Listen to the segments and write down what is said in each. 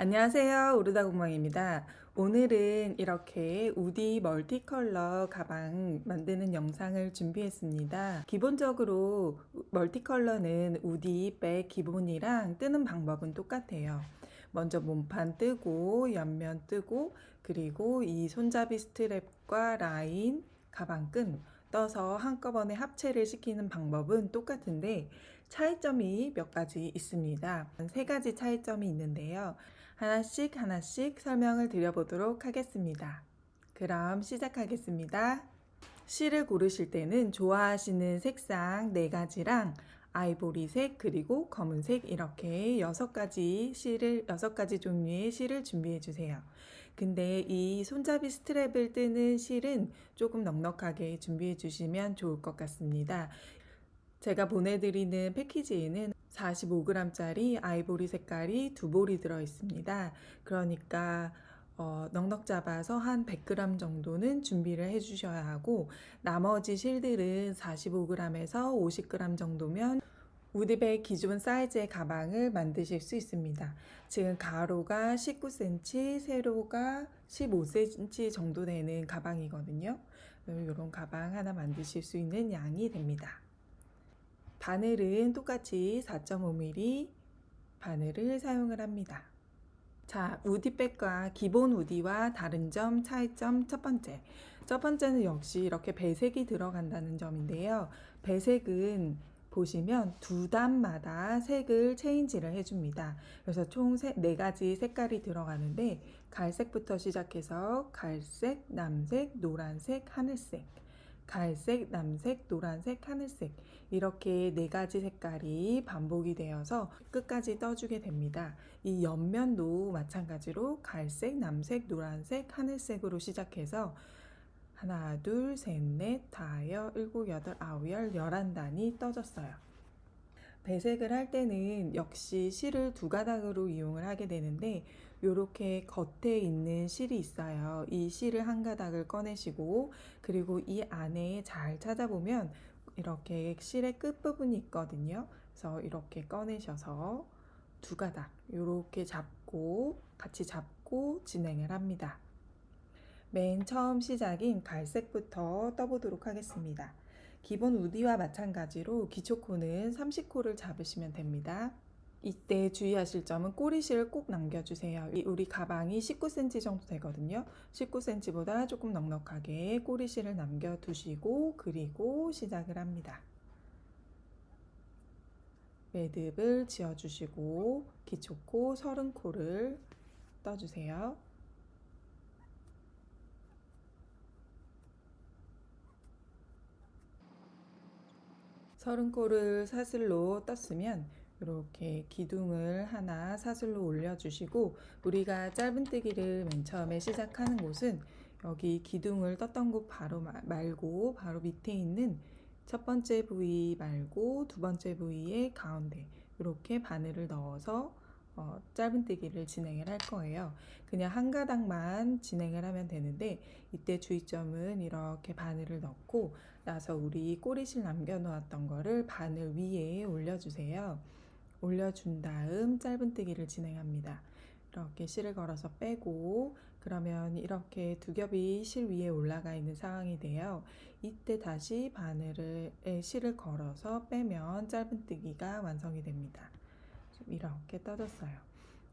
안녕하세요. 오르다공방입니다. 오늘은 이렇게 우디 멀티컬러 가방 만드는 영상을 준비했습니다. 기본적으로 멀티컬러는 우디 백 기본이랑 뜨는 방법은 똑같아요. 먼저 몸판 뜨고 옆면 뜨고 그리고 이 손잡이 스트랩과 라인, 가방끈 떠서 한꺼번에 합체를 시키는 방법은 똑같은데 차이점이 몇 가지 있습니다. 세 가지 차이점이 있는데요. 하나씩 설명을 드려보도록 하겠습니다. 그럼 시작하겠습니다. 실을 고르실 때는 좋아하시는 색상 4가지랑 아이보리색 그리고 검은색 이렇게 6가지 종류의 실을 준비해 주세요. 근데 이 손잡이 스트랩을 뜨는 실은 조금 넉넉하게 준비해 주시면 좋을 것 같습니다. 제가 보내드리는 패키지에는 45g짜리 아이보리 색깔이 2볼이 들어있습니다. 그러니까 넉넉 잡아서 한 100g 정도는 준비를 해주셔야 하고 나머지 실들은 45g에서 50g 정도면 우드백 기존 사이즈의 가방을 만드실 수 있습니다. 지금 가로가 19cm, 세로가 15cm 정도 되는 가방이거든요. 이런 가방 하나 만드실 수 있는 양이 됩니다. 바늘은 똑같이 4.5mm 바늘을 사용을 합니다. 자, 우디백과 기본 우디와 다른 점, 차이점 첫 번째는 역시 이렇게 배색이 들어간다는 점인데요. 배색은 보시면 두 단마다 색을 체인지를 해줍니다. 그래서 총 4가지 색깔이 들어가는데 갈색부터 시작해서 갈색, 남색, 노란색, 하늘색 갈색, 남색, 노란색, 하늘색 이렇게 4가지 색깔이 반복이 되어서 끝까지 떠주게 됩니다. 이 옆면도 마찬가지로 갈색, 남색, 노란색, 하늘색으로 시작해서 하나, 둘, 셋, 넷, 다섯, 일곱, 여덟, 아홉, 열, 11단이 떠졌어요. 배색을 할 때는 역시 실을 2가닥으로 이용을 하게 되는데 이렇게 겉에 있는 실이 있어요. 이 실을 한 가닥을 꺼내시고 그리고 이 안에 잘 찾아보면 이렇게 실의 끝부분이 있거든요. 그래서 이렇게 꺼내셔서 2가닥 이렇게 같이 잡고 진행을 합니다. 맨 처음 시작인 갈색부터 떠보도록 하겠습니다. 기본 우디와 마찬가지로 기초코는 30코를 잡으시면 됩니다. 이때 주의하실 점은 꼬리실을 꼭 남겨주세요. 우리 가방이 19cm 정도 되거든요. 19cm보다 조금 넉넉하게 꼬리실을 남겨두시고 그리고 시작을 합니다. 매듭을 지어주시고 기초코 30코를 떠주세요. 30코를 사슬로 떴으면 이렇게 기둥을 하나 사슬로 올려주시고 우리가 짧은뜨기를 맨 처음에 시작하는 곳은 여기 기둥을 떴던 곳 바로 말고 바로 밑에 있는 첫 번째 부위 말고 두 번째 부위의 가운데 이렇게 바늘을 넣어서 짧은뜨기를 진행을 할 거예요. 그냥 한 가닥만 진행을 하면 되는데 이때 주의점은 이렇게 바늘을 넣고 나서 우리 꼬리실 남겨놓았던 거를 바늘 위에 올려주세요. 올려준 다음 짧은뜨기를 진행합니다. 이렇게 실을 걸어서 빼고 그러면 이렇게 2겹이 실 위에 올라가 있는 상황이 돼요. 이때 다시 실을 걸어서 빼면 짧은뜨기가 완성이 됩니다. 이렇게 떠졌어요.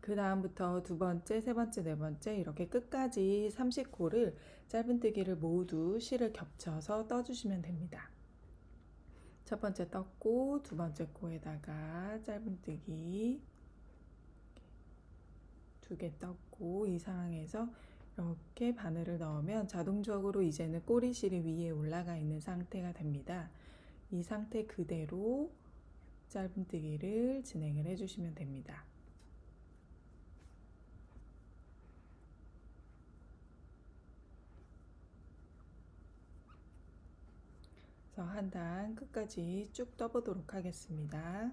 그 다음부터 2번째, 3번째, 4번째 이렇게 끝까지 30코를 짧은뜨기를 모두 실을 겹쳐서 떠주시면 됩니다. 첫 번째 떴고 두 번째 코에다가 짧은뜨기 2개 떴고 이 상황에서 이렇게 바늘을 넣으면 자동적으로 이제는 꼬리실이 위에 올라가 있는 상태가 됩니다. 이 상태 그대로 짧은뜨기를 진행을 해주시면 됩니다. 그래서 한 단 끝까지 쭉 떠보도록 하겠습니다.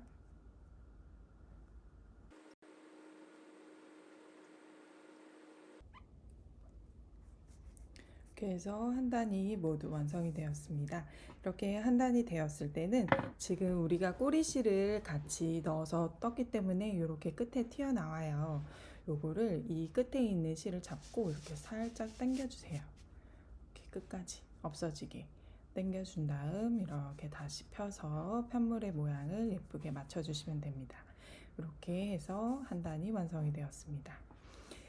이렇게 해서 한 단이 모두 완성이 되었습니다. 이렇게 한 단이 되었을 때는 지금 우리가 꼬리실을 같이 넣어서 떴기 때문에 이렇게 끝에 튀어나와요. 요거를 이 끝에 있는 실을 잡고 이렇게 살짝 당겨주세요. 이렇게 끝까지 없어지게 당겨준 다음 이렇게 다시 펴서 편물의 모양을 예쁘게 맞춰주시면 됩니다. 이렇게 해서 한 단이 완성이 되었습니다.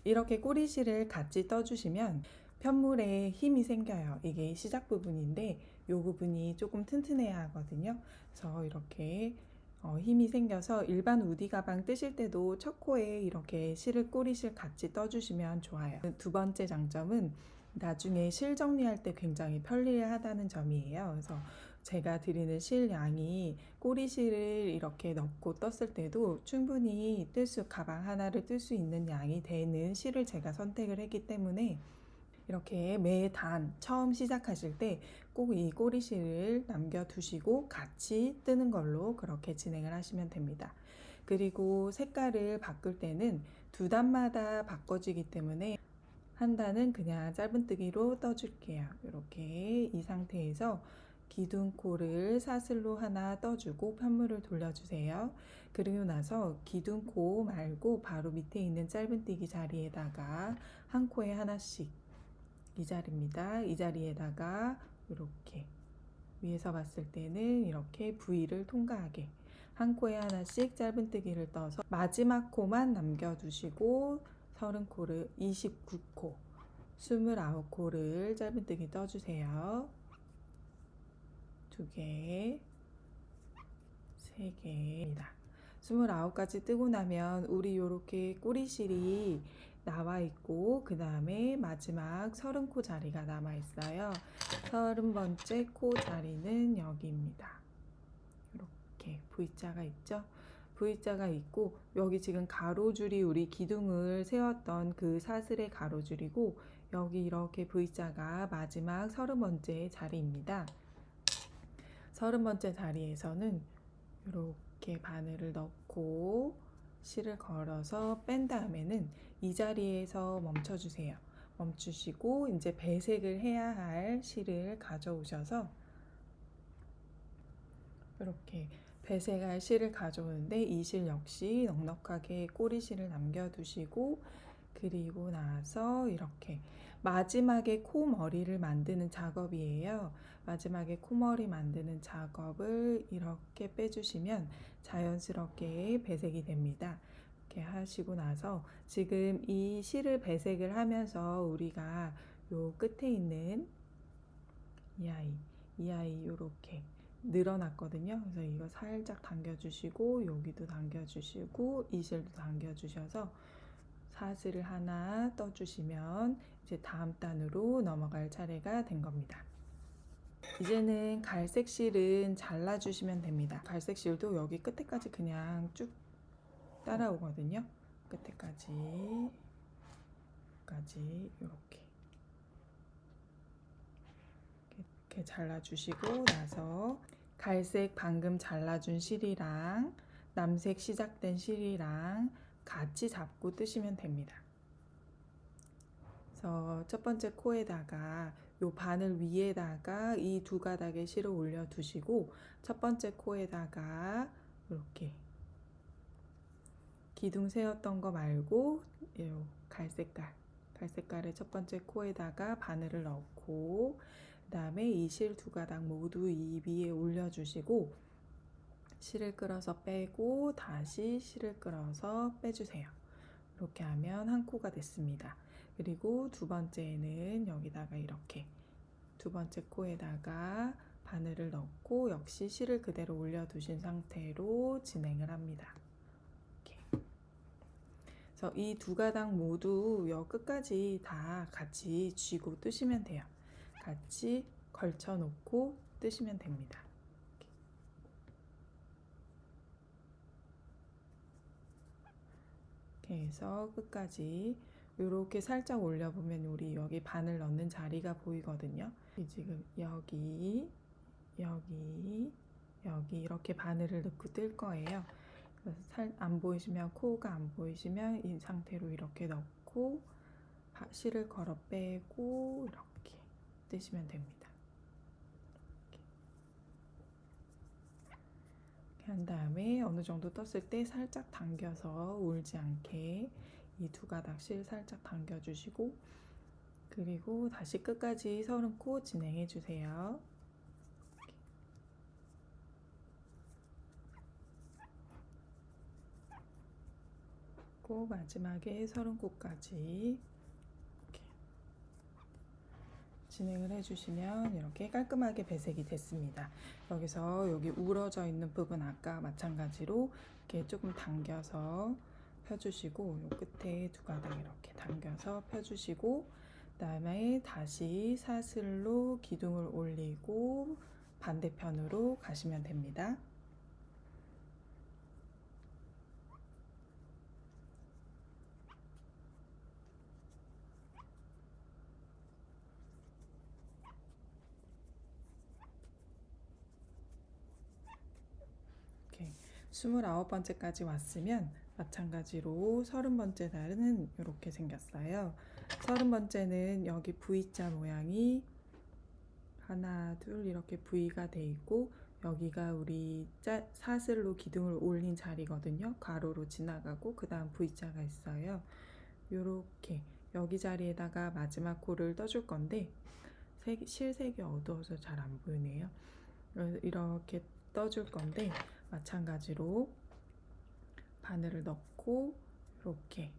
이렇게 꼬리실을 같이 떠주시면 편물에 힘이 생겨요. 이게 시작 부분인데 이 부분이 조금 튼튼해야 하거든요. 그래서 이렇게 힘이 생겨서 일반 우디 가방 뜨실 때도 첫 코에 이렇게 실을 꼬리실 같이 떠주시면 좋아요. 두 번째 장점은 나중에 실 정리할 때 굉장히 편리하다는 점이에요. 그래서 제가 드리는 실 양이 꼬리실을 이렇게 넣고 떴을 때도 충분히 가방 하나를 뜰 수 있는 양이 되는 실을 제가 선택을 했기 때문에 이렇게 매 단 처음 시작하실 때 꼭 이 꼬리실을 남겨두시고 같이 뜨는 걸로 그렇게 진행을 하시면 됩니다. 그리고 색깔을 바꿀 때는 두 단마다 바꿔지기 때문에 한 단은 그냥 짧은뜨기로 떠줄게요. 이렇게 이 상태에서 기둥코를 사슬로 하나 떠주고 편물을 돌려주세요. 그리고 나서 기둥코 말고 바로 밑에 있는 짧은뜨기 자리에다가 한 코에 하나씩 이 자리입니다. 이 자리에다가 이렇게 위에서 봤을 때는 이렇게 V를 통과하게 한 코에 하나씩 짧은뜨기를 떠서 마지막 코만 남겨두시고 30코를 29코 29코를 짧은뜨기 떠주세요. 2개 3개입니다. 29까지 뜨고 나면 우리 요렇게 꼬리실이 나와 있고 그 다음에 마지막 30코 자리가 남아 있어요. 30번째 코 자리는 여기입니다. 이렇게 V자가 있죠. V자가 있고 여기 지금 가로줄이 우리 기둥을 세웠던 그 사슬의 가로줄이고 여기 이렇게 V자가 마지막 30번째 자리입니다. 30번째 자리에서는 이렇게 바늘을 넣고 실을 걸어서 뺀 다음에는 이 자리에서 멈춰주세요. 멈추시고 이제 배색을 해야 할 실을 가져오셔서 이렇게 배색할 실을 가져오는데 이 실 역시 넉넉하게 꼬리실을 남겨두시고 그리고 나서 이렇게 마지막에 코머리를 만드는 작업이에요. 마지막에 코머리 만드는 작업을 이렇게 빼주시면 자연스럽게 배색이 됩니다. 이렇게 하시고 나서 지금 이 실을 배색을 하면서 우리가 요 끝에 있는 이 아이 요렇게 늘어났거든요. 그래서 이거 살짝 당겨주시고 여기도 당겨주시고 이 실도 당겨주셔서 사슬을 하나 떠주시면 이제 다음 단으로 넘어갈 차례가 된 겁니다. 이제는 갈색 실은 잘라주시면 됩니다. 갈색 실도 여기 끝에까지 그냥 쭉 따라오거든요. 끝에까지 이렇게 잘라주시고 나서 갈색 방금 잘라준 실이랑 남색 시작된 실이랑 같이 잡고 뜨시면 됩니다. 그래서 첫 번째 코에다가 요 바늘 위에다가 이 두 가닥의 실을 올려 두시고 첫 번째 코에다가 이렇게 기둥 세웠던 거 말고 요 갈색깔의 첫 번째 코에다가 바늘을 넣고 그 다음에 이 실 두 가닥 모두 이 위에 올려 주시고 실을 끌어서 빼고 다시 실을 끌어서 빼주세요. 이렇게 하면 한 코가 됐습니다. 그리고 두 번째는 여기다가 이렇게 두 번째 코에다가 바늘을 넣고 역시 실을 그대로 올려 두신 상태로 진행을 합니다. 이렇게. 그래서 이 두 가닥 모두 여 끝까지 다 같이 쥐고 뜨시면 돼요. 같이 걸쳐 놓고 뜨시면 됩니다. 이렇게 해서 끝까지 이렇게 살짝 올려보면 우리 여기 바늘 넣는 자리가 보이거든요. 지금 여기 이렇게 바늘을 넣고 뜰 거예요. 안 보이시면 코가 안 보이시면 이 상태로 이렇게 넣고 실을 걸어 빼고 이렇게 뜨시면 됩니다. 이렇게 한 다음에 어느 정도 떴을 때 살짝 당겨서 울지 않게 이 두 가닥 실 살짝 당겨주시고 그리고 다시 끝까지 서름코 진행해 주세요. 꼭 마지막에 서름코까지 진행을 해주시면 이렇게 깔끔하게 배색이 됐습니다. 여기서 여기 우러져 있는 부분 아까 마찬가지로 이렇게 조금 당겨서 펴주시고 요 끝에 두 가닥 이렇게 당겨서 펴주시고 그다음에 다시 사슬로 기둥을 올리고 반대편으로 가시면 됩니다. 이렇게 29번째까지 왔으면 마찬가지로 30번째 날은 이렇게 생겼어요. 30번째는 여기 V자 모양이 하나, 둘 이렇게 V가 돼 있고 여기가 우리 사슬로 기둥을 올린 자리거든요. 가로로 지나가고 그 다음 V자가 있어요. 요렇게 여기 자리에다가 마지막 코를 떠줄 건데 실색이 어두워서 잘 안 보이네요. 이렇게 떠줄 건데 마찬가지로 바늘을 넣고 이렇게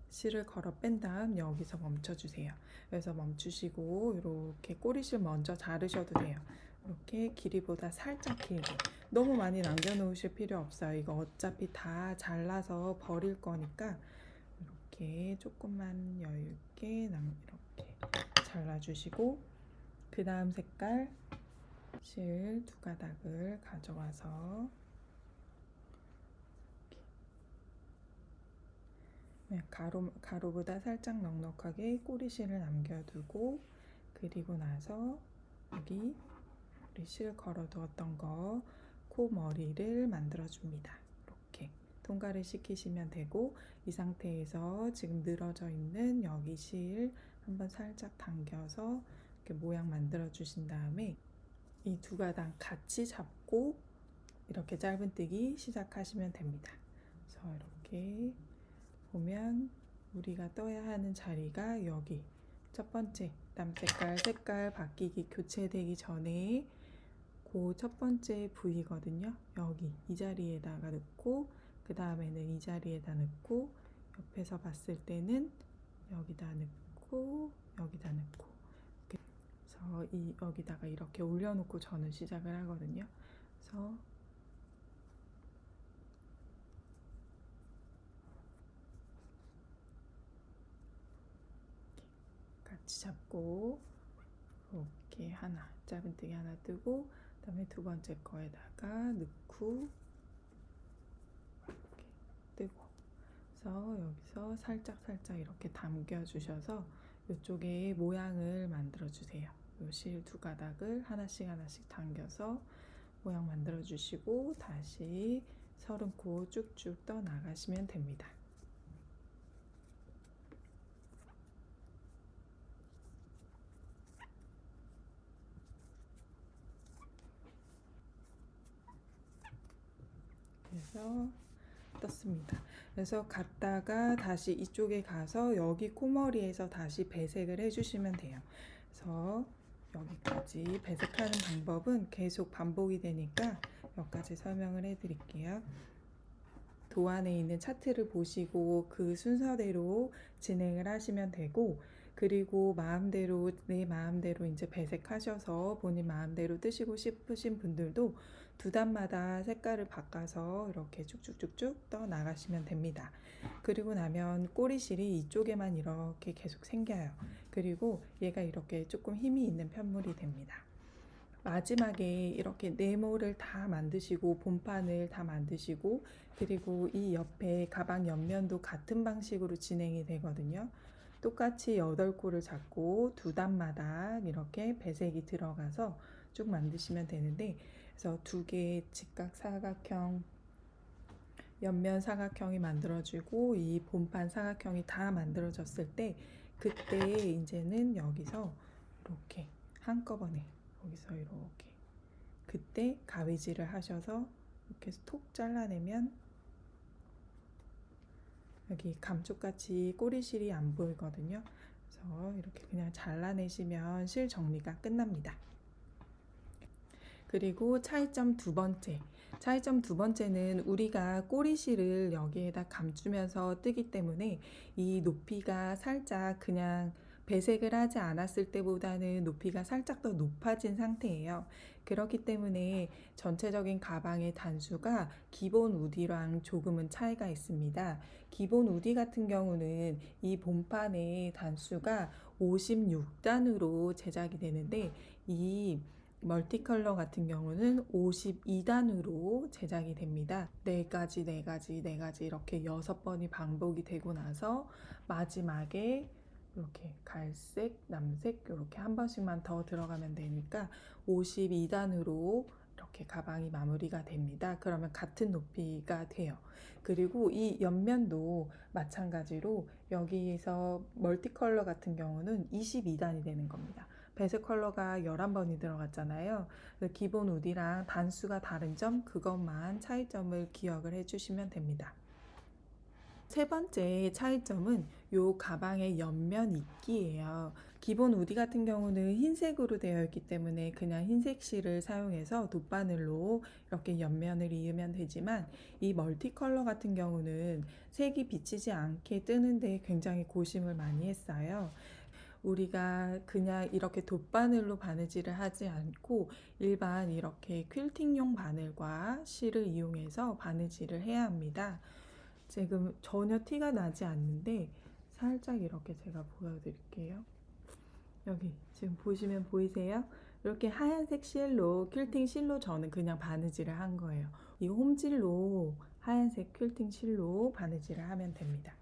실을 걸어 뺀 다음 여기서 멈춰주세요. 그래서 멈추시고 이렇게 꼬리실 먼저 자르셔도 돼요. 이렇게 길이보다 살짝 길게. 너무 많이 남겨놓으실 필요 없어요. 이거 어차피 다 잘라서 버릴 거니까 이렇게 조금만 여유있게 이렇게 잘라주시고 그 다음 색깔 실 두 가닥을 가져와서 가로보다 살짝 넉넉하게 꼬리실을 남겨두고 그리고 나서 여기 우리 실 걸어두었던 거 코 머리를 만들어줍니다. 이렇게 통과를 시키시면 되고 이 상태에서 지금 늘어져 있는 여기 실 한번 살짝 당겨서 이렇게 모양 만들어 주신 다음에 이 두 가닥 같이 잡고 이렇게 짧은뜨기 시작하시면 됩니다. 그래서 이렇게 보면 우리가 떠야 하는 자리가 여기 첫 번째 색깔 바뀌기 교체되기 전에 그 첫 번째 부위거든요. 여기 이 자리에다가 넣고 그 다음에는 이 자리에다 넣고 옆에서 봤을 때는 여기다 넣고 여기다 넣고 그래서 여기다가 이렇게 올려놓고 저는 시작을 하거든요. 그래서 같이 잡고 이렇게 하나 짧은뜨기 하나 뜨고 그 다음에 두 번째 거에다가 넣고 이렇게 뜨고 그래서 여기서 살짝 이렇게 담겨 주셔서 이쪽에 모양을 만들어 주세요. 요 실 두 가닥을 하나씩 당겨서 모양 만들어 주시고 다시 서름코 쭉쭉 떠 나가시면 됩니다. 그래서 떴습니다. 그래서 갔다가 다시 이쪽에 가서 여기 코머리에서 다시 배색을 해주시면 돼요. 그래서 여기까지 배색하는 방법은 계속 반복이 되니까 여기까지 설명을 해드릴게요. 도안에 있는 차트를 보시고 그 순서대로 진행을 하시면 되고 그리고 내 마음대로 이제 배색하셔서 본인 마음대로 뜨시고 싶으신 분들도 두 단마다 색깔을 바꿔서 이렇게 쭉쭉쭉쭉 떠 나가시면 됩니다. 그리고 나면 꼬리실이 이쪽에만 이렇게 계속 생겨요. 그리고 얘가 이렇게 조금 힘이 있는 편물이 됩니다. 마지막에 이렇게 네모를 다 만드시고 본판을 다 만드시고 그리고 이 옆에 가방 옆면도 같은 방식으로 진행이 되거든요. 똑같이 8코를 잡고 두 단마다 이렇게 배색이 들어가서 쭉 만드시면 되는데 그래서 두 개의 직각 사각형 옆면 사각형이 만들어지고 이 본판 사각형이 다 만들어졌을 때 그때 이제는 여기서 이렇게 한꺼번에 여기서 이렇게 그때 가위질을 하셔서 이렇게 톡 잘라내면 여기 감쪽같이 꼬리실이 안 보이거든요. 그래서 이렇게 그냥 잘라내시면 실 정리가 끝납니다. 그리고 차이점 두 번째. 차이점 두 번째는 우리가 꼬리실을 여기에다 감추면서 뜨기 때문에 이 높이가 살짝 그냥 배색을 하지 않았을 때보다는 높이가 살짝 더 높아진 상태예요. 그렇기 때문에 전체적인 가방의 단수가 기본 우디랑 조금은 차이가 있습니다. 기본 우디 같은 경우는 이 본판의 단수가 56단으로 제작이 되는데 이 멀티컬러 같은 경우는 52단으로 제작이 됩니다. 4가지 이렇게 6번이 반복이 되고 나서 마지막에 이렇게 갈색, 남색 이렇게 한 번씩만 더 들어가면 되니까 52단으로 이렇게 가방이 마무리가 됩니다. 그러면 같은 높이가 돼요. 그리고 이 옆면도 마찬가지로 여기에서 멀티컬러 같은 경우는 22단이 되는 겁니다. 배색 컬러가 11번이 들어갔잖아요. 기본 우디랑 단수가 다른 점, 그것만 차이점을 기억을 해주시면 됩니다. 세 번째 차이점은 이 가방의 옆면 입기예요. 기본 우디 같은 경우는 흰색으로 되어 있기 때문에 그냥 흰색 실을 사용해서 돗바늘로 이렇게 옆면을 이으면 되지만 이 멀티컬러 같은 경우는 색이 비치지 않게 뜨는데 굉장히 고심을 많이 했어요. 우리가 그냥 이렇게 돗바늘로 바느질을 하지 않고 일반 이렇게 퀼팅용 바늘과 실을 이용해서 바느질을 해야 합니다. 지금 전혀 티가 나지 않는데 살짝 이렇게 제가 보여드릴게요. 여기 지금 보시면 보이세요? 이렇게 하얀색 실로 퀼팅 실로 저는 그냥 바느질을 한 거예요. 이 홈질로 하얀색 퀼팅 실로 바느질을 하면 됩니다.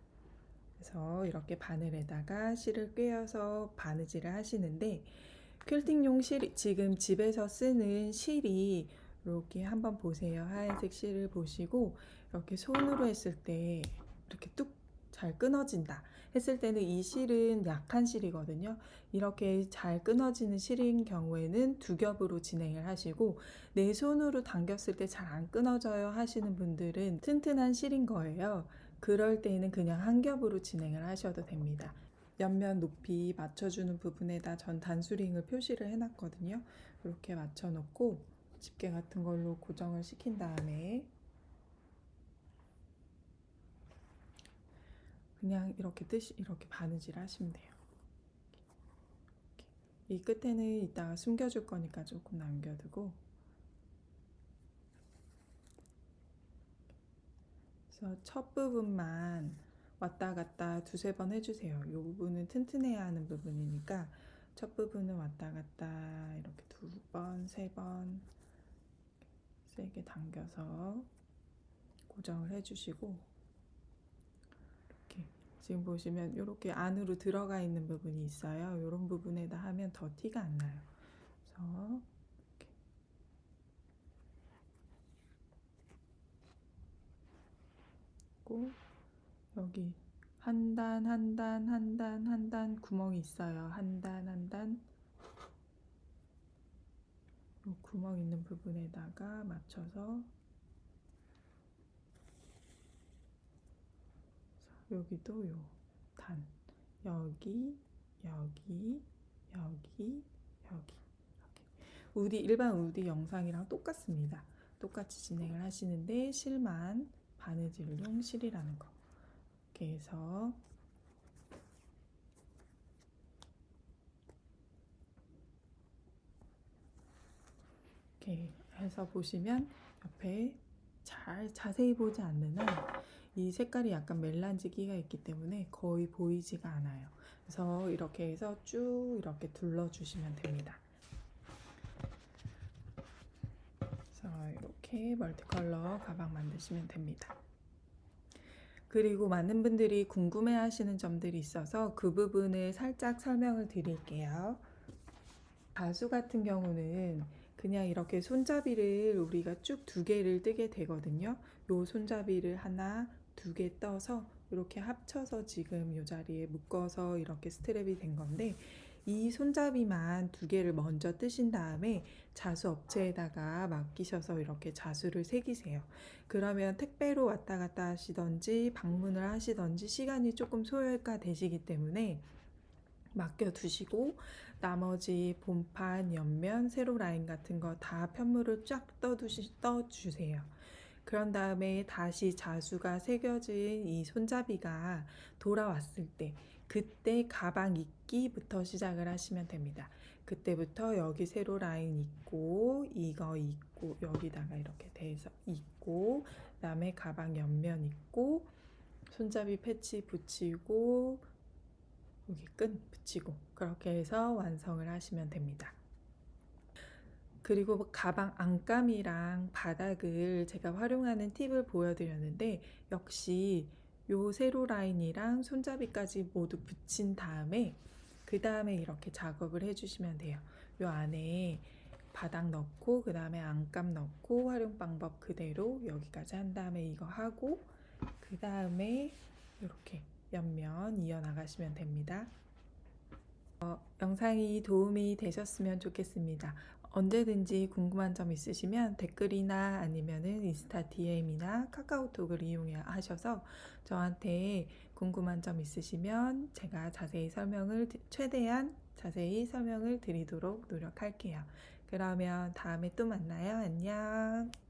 그래서 이렇게 바늘에다가 실을 꿰어서 바느질을 하시는데 퀼팅용 실, 지금 집에서 쓰는 실이 이렇게 한번 보세요. 하얀색 실을 보시고 이렇게 손으로 했을 때 이렇게 뚝 잘 끊어진다 했을 때는 이 실은 약한 실이거든요. 이렇게 잘 끊어지는 실인 경우에는 두 겹으로 진행을 하시고 내 손으로 당겼을 때 잘 안 끊어져요 하시는 분들은 튼튼한 실인 거예요. 그럴 때는 그냥 한 겹으로 진행을 하셔도 됩니다. 옆면 높이 맞춰주는 부분에다 전 단수링을 표시를 해놨거든요. 이렇게 맞춰놓고 집게 같은 걸로 고정을 시킨 다음에 그냥 이렇게 이렇게 바느질 하시면 돼요. 이 끝에는 이따가 숨겨줄 거니까 조금 남겨두고, 그래서 첫 부분만 왔다 갔다 두세 번 해주세요. 이 부분은 튼튼해야 하는 부분이니까 첫 부분은 왔다 갔다 이렇게 2번, 3번 세게 당겨서 고정을 해주시고, 이렇게 지금 보시면 이렇게 안으로 들어가 있는 부분이 있어요. 이런 부분에다 하면 더 티가 안 나요. 그래서 이렇게 여기 한 단 한 단 한 단 한 단 구멍이 있어요. 한 단 한 단 이 구멍 있는 부분에다가 맞춰서 여기도 요 단 여기 여기 여기 여기 우디 일반 우디 영상이랑 똑같습니다. 똑같이 진행을 하시는데 실만 바느질용 실이라는 거 이렇게 해서 이렇게 해서 보시면 옆에 잘 자세히 보지 않는 한 이 색깔이 약간 멜란지기가 있기 때문에 거의 보이지가 않아요. 그래서 이렇게 해서 쭉 이렇게 둘러주시면 됩니다. 그래서 이렇게 멀티컬러 가방 만드시면 됩니다. 그리고 많은 분들이 궁금해 하시는 점들이 있어서 그 부분을 살짝 설명을 드릴게요. 가수 같은 경우는 그냥 이렇게 손잡이를 우리가 쭉 2개를 뜨게 되거든요. 요 손잡이를 하나, 2개 떠서 이렇게 합쳐서 지금 이 자리에 묶어서 이렇게 스트랩이 된 건데 이 손잡이만 2개를 먼저 뜨신 다음에 자수 업체에다가 맡기셔서 이렇게 자수를 새기세요. 그러면 택배로 왔다 갔다 하시던지 방문을 하시던지 시간이 조금 소요가 되시기 때문에 맡겨두시고 나머지 본판, 옆면, 세로 라인 같은 거 다 편물을 쫙 떠주세요. 그런 다음에 다시 자수가 새겨진 이 손잡이가 돌아왔을 때 그때 가방 입기부터 시작을 하시면 됩니다. 그때부터 여기 세로 라인 있고 이거 있고 여기다가 이렇게 대서 있고 그다음에 가방 옆면 있고 손잡이 패치 붙이고 여기 끈 붙이고 그렇게 해서 완성을 하시면 됩니다. 그리고 가방 안감이랑 바닥을 제가 활용하는 팁을 보여드렸는데 역시 요 세로 라인이랑 손잡이까지 모두 붙인 다음에 그 다음에 이렇게 작업을 해주시면 돼요. 요 안에 바닥 넣고 그 다음에 안감 넣고 활용 방법 그대로 여기까지 한 다음에 이거 하고 그 다음에 이렇게 옆면 이어나가시면 됩니다. 영상이 도움이 되셨으면 좋겠습니다. 언제든지 궁금한 점 있으시면 댓글이나 아니면은 인스타 DM이나 카카오톡을 이용하셔서 저한테 궁금한 점 있으시면 제가 최대한 자세히 설명을 드리도록 노력할게요. 그러면 다음에 또 만나요. 안녕.